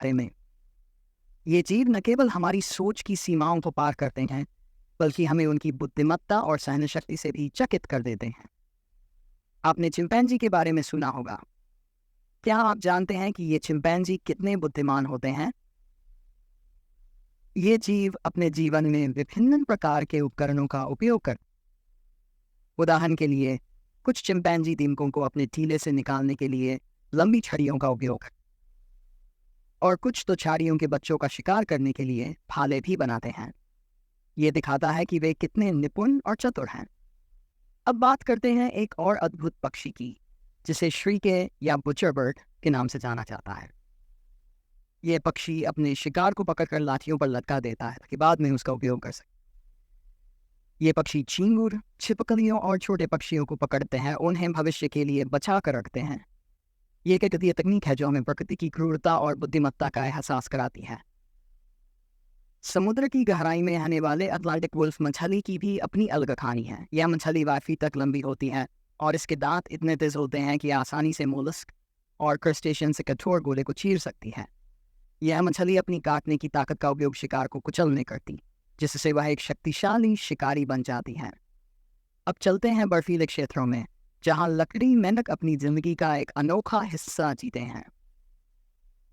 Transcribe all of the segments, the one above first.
बारे में। ये जीव न केवल हमारी सोच की सीमाओं को पार करते हैं, बल्कि हमें उनकी बुद्धिमत्ता और सहनशक्ति से भी चकित कर देते हैं। आपने चिंपैंजी के बारे में सुना होगा। क्या आप जानते हैं कि ये चिंपैंजी कितने बुद्धिमान होते हैं? ये जीव अपने जीवन में विभिन्न प्रकार के उपकरणों का उपयोग कर, उदाहरण के लिए कुछ चिंपैंजी दीमकों को अपने टीले से निकालने के लिए लंबी छड़ियों का उपयोग कर, और कुछ तो छाड़ियों के बच्चों का शिकार करने के लिए भाले भी बनाते हैं। ये दिखाता है कि वे कितने निपुण और चतुर हैं। अब बात करते हैं एक और अद्भुत पक्षी की, जिसे श्रीके या बुचर बर्ड के नाम से जाना जाता है। ये पक्षी अपने शिकार को पकड़कर लाठियों पर लटका देता है ताकि बाद में उसका उपयोग कर सके। ये पक्षी झींगुर, छिपकलियों और छोटे पक्षियों को पकड़ते हैं, उन्हें भविष्य के लिए बचा कर रखते हैं। ये एक अद्वितीय तकनीक है जो हमें प्रकृति की क्रूरता और बुद्धिमत्ता का एहसास कराती है। समुद्र की गहराई में रहने वाले अटलांटिक वुल्फ मछली की भी अपनी अलग कहानी है। यह मछली 12 फीट तक लंबी होती है और इसके दांत इतने तेज होते हैं कि आसानी से मोलस्क और क्रस्टेशियन से कठोर गोले को चीर सकती है। यह मछली अपनी काटने की ताकत का उपयोग शिकार को कुचलने करती, जिससे वह एक शक्तिशाली शिकारी बन जाती है। अब चलते हैं बर्फीले क्षेत्रों में, जहां लकड़ी मेंढक अपनी जिंदगी का एक अनोखा हिस्सा जीते हैं।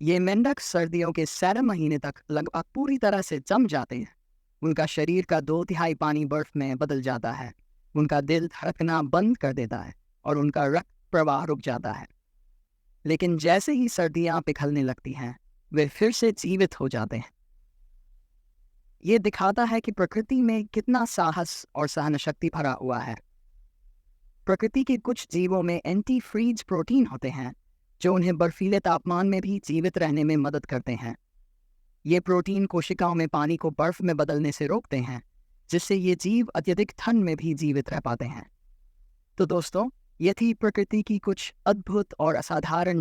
ये मेंढक सर्दियों के 7 महीने तक लगभग पूरी तरह से जम जाते हैं। उनका शरीर का 2/3 पानी बर्फ में बदल जाता है। उनका दिल धड़कना बंद कर देता है और उनका रक्त प्रवाह रुक जाता है। लेकिन जैसे ही सर्दियां पिघलने लगती हैं, वे फिर से जीवित हो जाते हैं। ये दिखाता है कि प्रकृति में कितना साहस और सहनशक्ति भरा हुआ है। प्रकृति के कुछ जीवों में एंटी फ्रीज प्रोटीन होते हैं जो उन्हें बर्फीले तापमान में भी जीवित रहने में मदद करते हैं। ये प्रोटीन कोशिकाओं में पानी को बर्फ में बदलने से रोकते हैं, जिससे ये जीव अत्यधिक ठंड में भी जीवित रह पाते हैं। तो दोस्तों, ये थी प्रकृति की कुछ अद्भुत और असाधारण